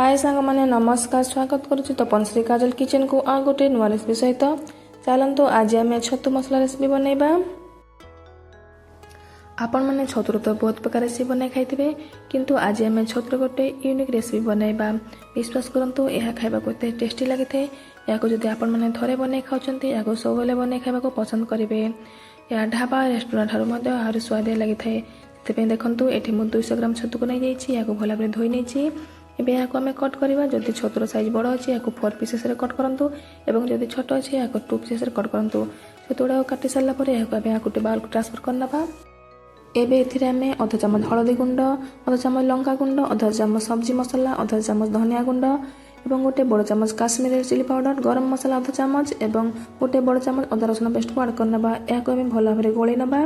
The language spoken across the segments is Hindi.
हाय सांग मैंने नमस्कार स्वागत करुच्ची तपनश्री काजल किचन को आ गोटे नुआ रेसिपी सहित चलतु आज आम छतु मसला रेसिपी बनैबा। आपण मैंने छतुर तो बहुत प्रकार रेसिपी बनाई खाइथिबे किंतु आज आम छतुर गोटे यूनिक रेसिपी बनैबा। विश्वास करंतु यह खाइबा को एते टेस्टी लागि थे। याको जदि आपण मैंने थरे बनै खाउचंती याको सबले बनै खाइबा को पसंद करिवे। या ढाबा रेस्टोरेंट ठारू मध्ये आहुरी स्वादिया लागि थे। सेते देखंतु एठी मु 200 ग्राम छतु को नै जाइछि। याको भला भाबरे धोई नेछि। एबे याको आमे कट करबा। जदि छतुर साइज बड़ अछि याको 4 पीसेस रे कट करंतु एवं जदि छोट अछि याको 2 पीसेस रे कट करंतु। छतुडा काटि सारला परे याको आमे आकुटे बाउल को ट्रांसफर करनबा। एबे एथिरे आमे आधा चम्मच हळदी गुंड, आधा चम्मच लंका गुंड, आधा चम्मच सब्जी मसाला, आधा चम्मच धनिया गुंड एवं गोटे बड़ चम्मच काश्मीरी चिली पाउडर, गरम मसाला आधा चम्मच एवं गोटे बड़ चम्मच अदा रसुन पेस्ट को ऐड करनबा। याको आमे भला भाबरे गोळै नबा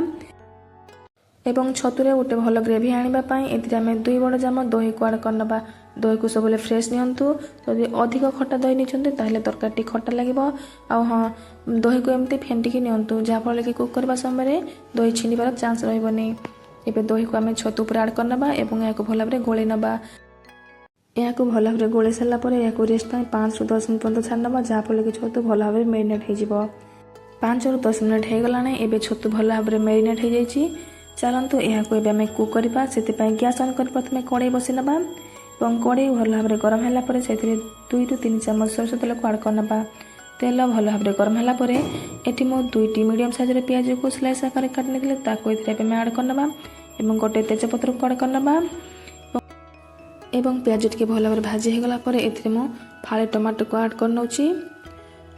एवं छतुरे गोटे भल ग्रेवी आनिबा पई एथिरे आमे 2 बड़ चम्मच दही को ऐड करनबा। दही को सबले फ्रेश नियंतु। जदि अधिक खट्टा दही निचंते ताहले तरकारी खट्टा लागिबो। आ हां दही को एमती फेंटी की नियंतु जा फल कि कुक करबा समय दही छिनिबार चांस रहबनी। एबे दही को आमे छतु ऊपर ऐड करनबा एवं याको भल भाबरे गोळै नबा। याको भल भाबरे गोळै सला परे याको रेस्ट पई 5 ରୁ 10 मिनिट पर्यंत छाडनबा जा फल कि छतु भल भाबरे मैरिनेट हे जिवो। 5 ରୁ 10 मिनिट हे गलाने। एबे छतु भल भाबरे मैरिनेट हे जाईची। चलतु याको एबे आमे कुक करबा। सेति पई गैस ऑन कर प्रथमे कढ़ाई बसि नबा एवं कढ़ाई भल भाबरे गरम होला परे सेतिरे 2 ରୁ 3 चम्मच सरसो तेल को ऐड करनबा। तेल भल भाबरे गरम होला परे एठी मो 2टी मीडियम साइज रे प्याज को स्लाइस आकार काटि नेथिले ताको एथिरे पे ऐड करनबा एवं गोटे तेजपत्र को ऐड करनबा एवं प्याज टिके भल भाबरे भाजी हे गला परे एथिरे मो फाळे टमाटो को ऐड करनौची।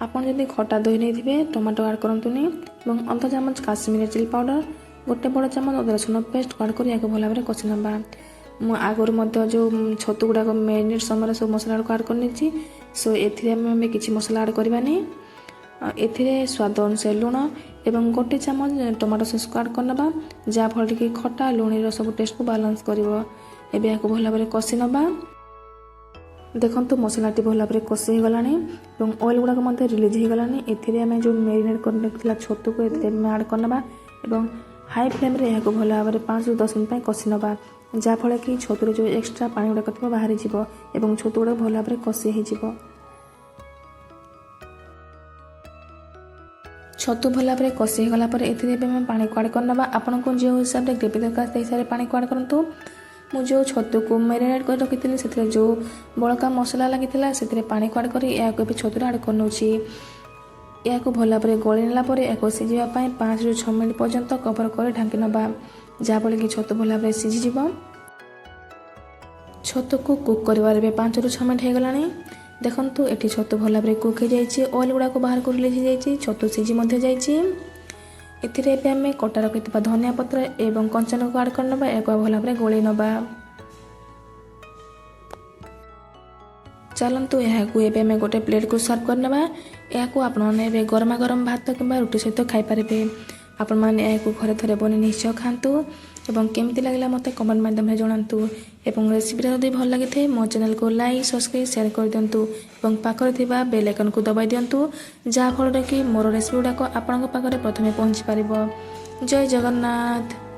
आपण जदि खट्टा दही नेथिबे टमाटो ऐड करंतुनी एवं आधा चम्मच काश्मीरी चिली पाउडर, गोटे बड़ चम्मच अदा रसुन पेस्ट को ऐड कर याको भल भाबरे कषि नबा। मु आगर मध्य जो छतु गुडा को मैरिनेट समय सब मसला को ऐड करनी। सो एथिरे आमे किछि मसला ऐड करबानी। एथिरे स्वाद अनुसार लुण एवं गोटे चम्मच टमाटो सॉस को ऐड करनबा जा फल कि खट्टा लुणी रो सब टेस्ट को बैलेंस करिवो। एबे याको भल भाबरे कषि नबा। देखंतु मसला टी भल भाबरे कषि हे गलानी एवं ऑयल गुडा को मध्य रिलीज हे गलानी। एथिरे आमे जो मैरिनेट कर रखिला छतु को एथिरे ऐड करनबा एवं हाई फ्लेम रे याको भल भाबरे 5 ରୁ 10 मिनिट पई कषि नबा जा फल कि छतुरे जो एक्स्ट्रा पानी गुडा कथिबो बाहरी जिवो एवं छतु गुडा भल भाबरे कषि हे जिवो। छतु भल भाबरे कषि हे गला परे एथिरे बे हम पानी को ऐड करनबा। आपन को जे हिसाब रे ग्रेवी दरकार ते हिसाब रे पानी को ऐड करंतु। मु जो छतु को मैरिनेट कर रखिथिले सेथिरे जो बळका मसला लागिथिला सेथिरे पानी को ऐड करी याको बे छतुरे ऐड करनौची। याको भल भाबरे गळी नेला परे याको सिजिबा पई 5 ରୁ 6 मिनिट पर्यंत कवर कर ढांकी नबा जा फल कि छतु भल भाबरे सिजि जिवो। छतु को कुक करबार बे 5 ରୁ 6 मिनिट हे गलानी। देखंतु एठी छतु भल भाबरे कुक हे जाईची। ऑयल गुडा को बाहर कर रिलीज हे जाईची। छतु सिजि मध्ये जाईची। एथिरे पे आमे कटा रखितबा धनिया पत्र एवं कंचन को ऐड करनबा याको भल भाबरे गोळै नबा। चलंतु याको एबे आमे गोटे प्लेट को सर्व करनबा। याको आपण माने एबे गरमा गरम भात किबा रोटी सहित खाइ पारिबे। आपण माने याको घरे थरे बने निश्चय खांतु एवं केमति लागला मते कमेंट माध्यम रे जणांतु एवं रेसिपी जदि भल लागि थे मो चैनल को लाइक सब्सक्राइब शेयर कर दियंतु एवं पाखरे थिबा बेल आइकन को दबाइ दियंतु जा फल रे कि मोर रेसिपी गुडा को आपन पाखरे प्रथमे पहुंची पारिबो। जय जगन्नाथ।